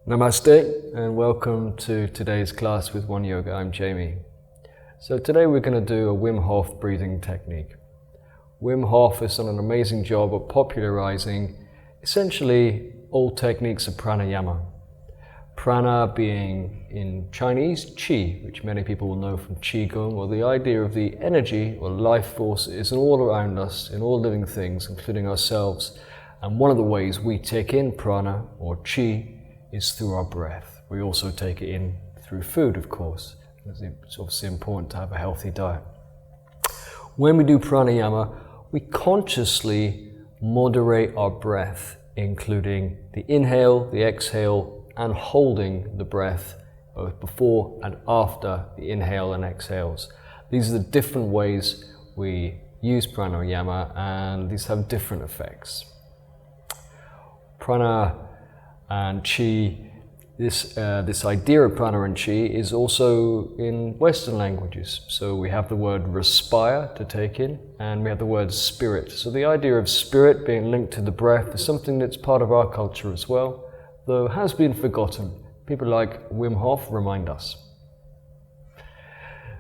Namaste and welcome to today's class with One Yoga. I'm Jamie. So today we're going to do a Wim Hof breathing technique. Wim Hof has done an amazing job of popularizing essentially all techniques of pranayama. Prana being in Chinese qi, which many people will know from qigong, or the idea of the energy or life force is all around us in all living things, including ourselves. And one of the ways we take in prana or qi is through our breath. We also take it in through food, of course. It's obviously important to have a healthy diet. When we do pranayama, we consciously moderate our breath, including the inhale, the exhale, and holding the breath both before and after the inhale and exhales. These are the different ways we use pranayama, and these have different effects. Prana and qi, this idea of prana and qi is also in Western languages. So we have the word respire to take in, and we have the word spirit. So the idea of spirit being linked to the breath is something that's part of our culture as well, though has been forgotten. People like Wim Hof remind us.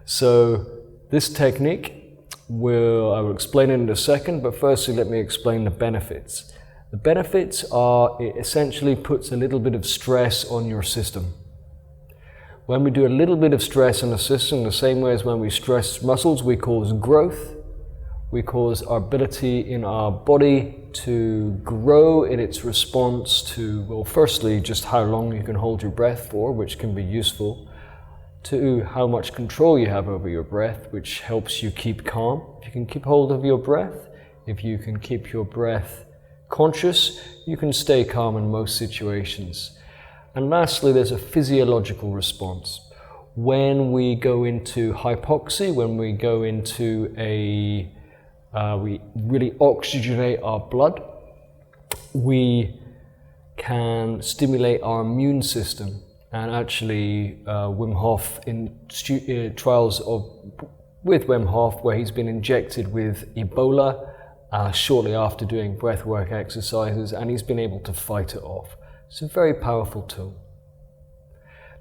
So this technique, I will explain it in a second, but firstly let me explain the benefits. The benefits are it essentially puts a little bit of stress on your system. When we do a little bit of stress on the system, the same way as when we stress muscles, we cause growth. We cause our ability in our body to grow in its response to, well, firstly, just how long you can hold your breath for, which can be useful, to how much control you have over your breath, which helps you keep calm. If you can keep hold of your breath, if you can keep your breath conscious, you can stay calm in most situations. And lastly, there's a physiological response. When we go into hypoxia, when we go into we really oxygenate our blood, we can stimulate our immune system. And actually, Wim Hof in trials with Wim Hof, where he's been injected with Ebola, shortly after doing breathwork exercises, and he's been able to fight it off. It's a very powerful tool.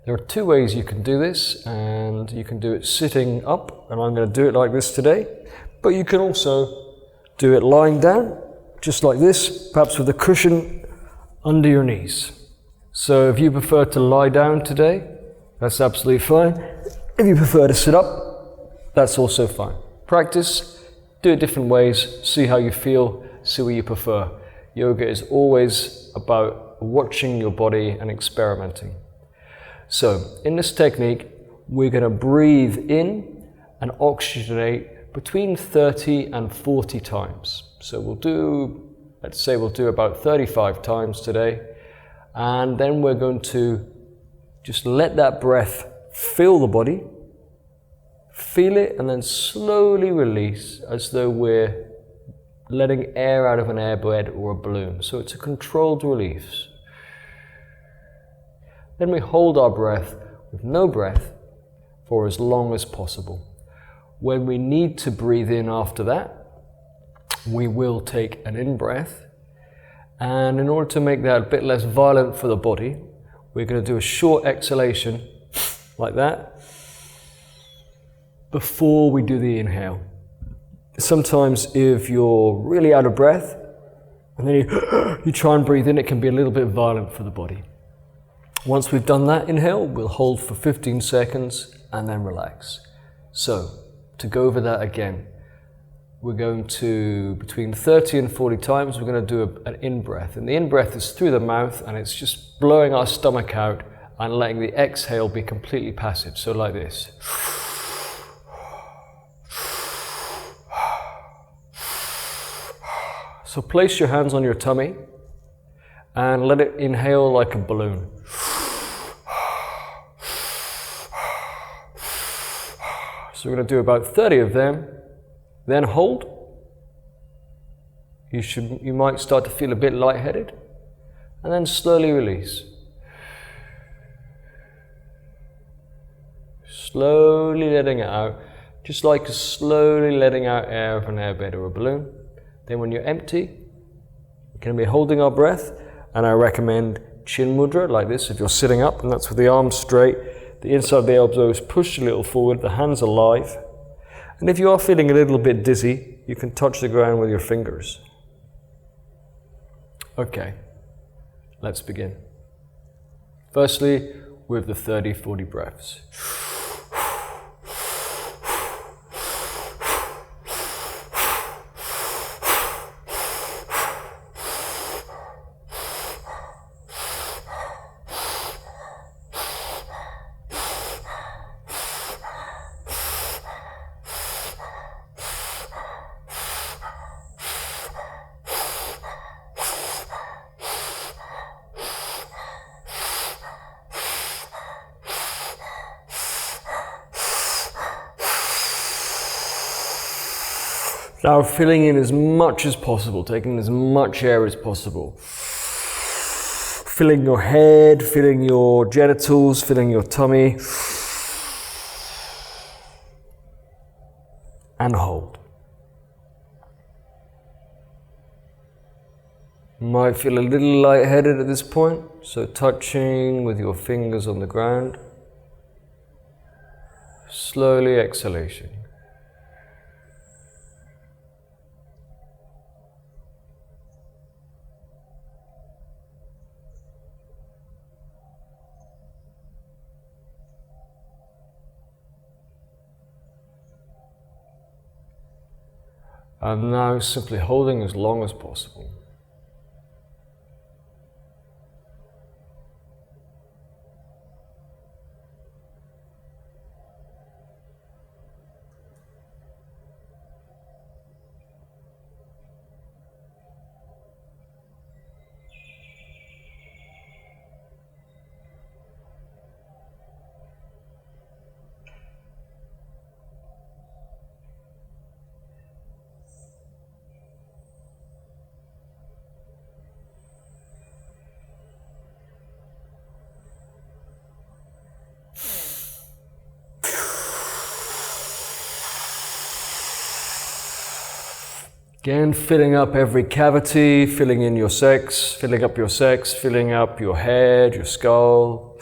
There are two ways you can do this, and you can do it sitting up, and I'm going to do it like this today, but you can also do it lying down, just like this, perhaps with a cushion under your knees. So if you prefer to lie down today, that's absolutely fine. If you prefer to sit up, that's also fine. Practice. Do it different ways, see how you feel, see what you prefer. Yoga is always about watching your body and experimenting. So, in this technique, we're going to breathe in and oxygenate between 30 and 40 times. So let's say we'll do about 35 times today, and then we're going to just let that breath fill the body. Feel it and then slowly release as though we're letting air out of an airbed or a balloon. So it's a controlled release. Then we hold our breath with no breath for as long as possible. When we need to breathe in after that, we will take an in-breath. And in order to make that a bit less violent for the body, we're going to do a short exhalation like that, before we do the inhale. Sometimes if you're really out of breath and then you try and breathe in, it can be a little bit violent for the body. Once we've done that inhale, we'll hold for 15 seconds and then relax. So to go over that again, we're going to, between 30 and 40 times, we're going to do an in-breath. And the in-breath is through the mouth, and it's just blowing our stomach out and letting the exhale be completely passive. So like this. So place your hands on your tummy and let it inhale like a balloon. So we're going to do about 30 of them, then hold. You might start to feel a bit lightheaded, and then slowly release. Slowly letting it out, just like slowly letting out air of an airbed or a balloon. Then when you're empty, you're going to be holding our breath, and I recommend chin mudra, like this, if you're sitting up, and that's with the arms straight, the inside of the elbows pushed a little forward, the hands are live. And if you are feeling a little bit dizzy, you can touch the ground with your fingers. Okay, let's begin. Firstly, with the 30-40 breaths. Now filling in as much as possible, taking as much air as possible. Filling your head, filling your genitals, filling your tummy. And hold. You might feel a little lightheaded at this point, so touching with your fingers on the ground. Slowly exhalation. And now simply holding as long as possible. Again, filling up every cavity, filling in your sex, filling up your sex, filling up your head, your skull.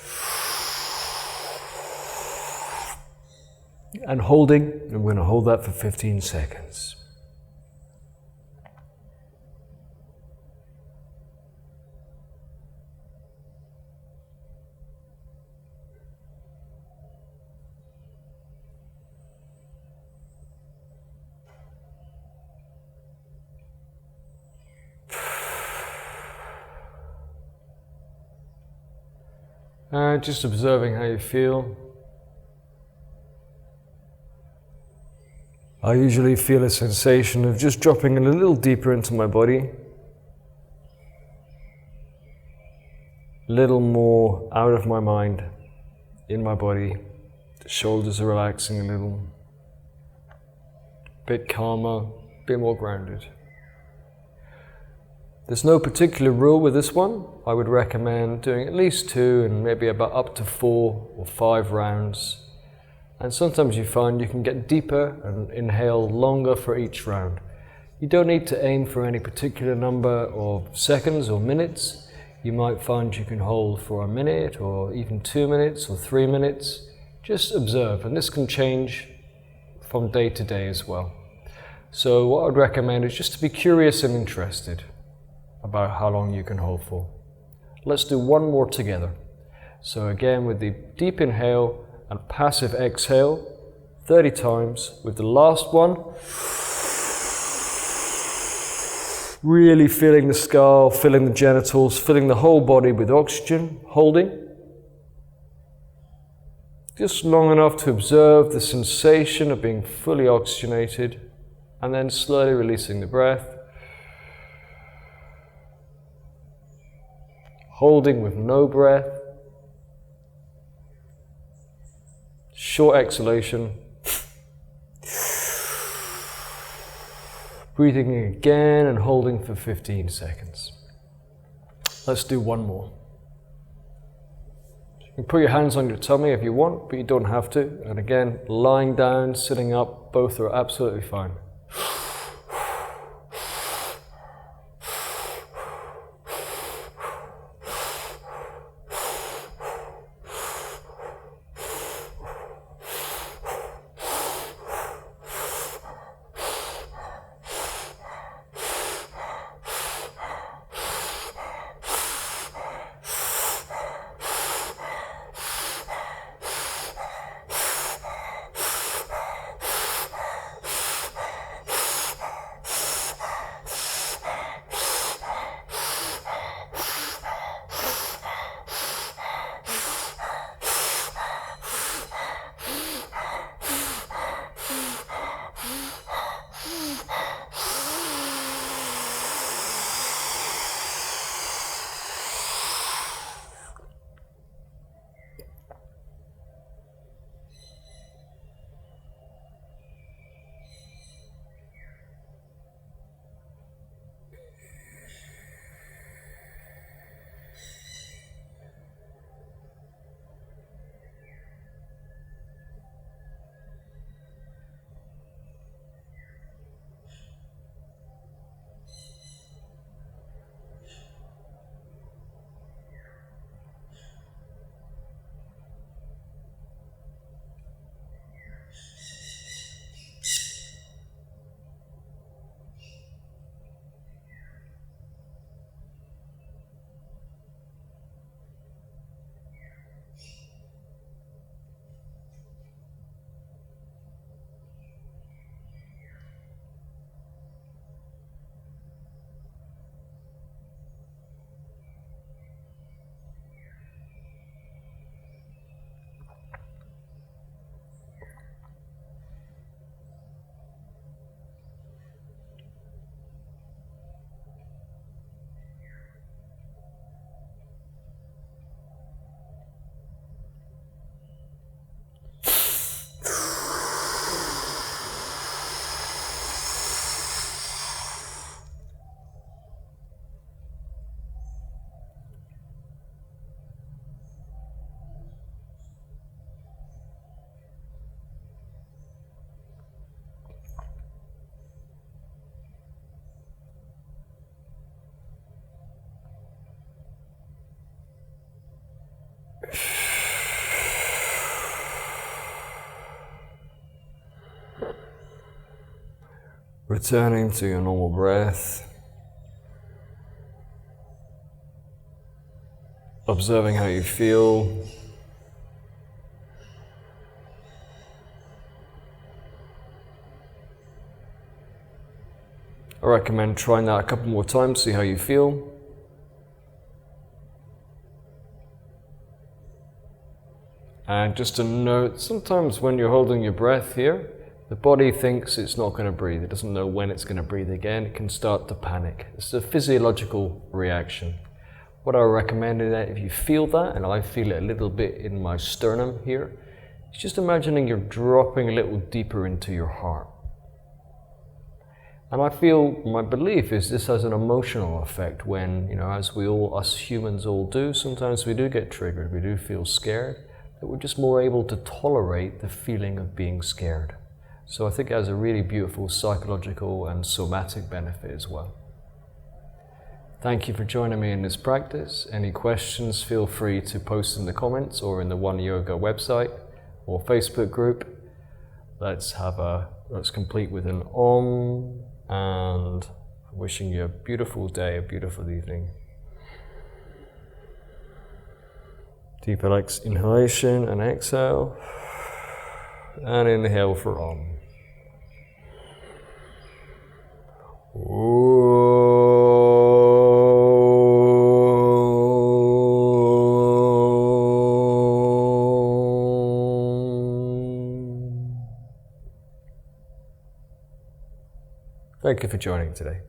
And holding, and we're going to hold that for 15 seconds. Just observing how you feel. I usually feel a sensation of just dropping a little deeper into my body. A little more out of my mind, in my body. The shoulders are relaxing a little. A bit calmer, a bit more grounded. There's no particular rule with this one. I would recommend doing at least 2 and maybe about up to 4 or 5 rounds. And sometimes you find you can get deeper and inhale longer for each round. You don't need to aim for any particular number of seconds or minutes. You might find you can hold for a minute or even 2 minutes or 3 minutes. Just observe, and this can change from day to day as well. So what I'd recommend is just to be curious and interested about how long you can hold for. Let's do one more together. So again, with the deep inhale and passive exhale, 30 times. With the last one, really filling the skull, filling the genitals, filling the whole body with oxygen, holding. Just long enough to observe the sensation of being fully oxygenated, and then slowly releasing the breath. Holding with no breath. Short exhalation. Breathing in again and holding for 15 seconds. Let's do one more. You can put your hands on your tummy if you want, but you don't have to. And again, lying down, sitting up, both are absolutely fine. Returning to your normal breath. Observing how you feel. I recommend trying that a couple more times, see how you feel. And just a note, sometimes when you're holding your breath here, the body thinks it's not going to breathe. It doesn't know when it's going to breathe again. It can start to panic. It's a physiological reaction. What I recommend is that if you feel that, and I feel it a little bit in my sternum here, it's just imagining you're dropping a little deeper into your heart. And I feel, my belief is this has an emotional effect when, as us humans all do, sometimes we do get triggered, we do feel scared, that we're just more able to tolerate the feeling of being scared. So I think it has a really beautiful psychological and somatic benefit as well. Thank you for joining me in this practice. Any questions, feel free to post in the comments or in the One Yoga website or Facebook group. Let's complete with an Om, and wishing you a beautiful day, a beautiful evening. Deep inhalation and exhale, and inhale for Om. Thank you for joining today.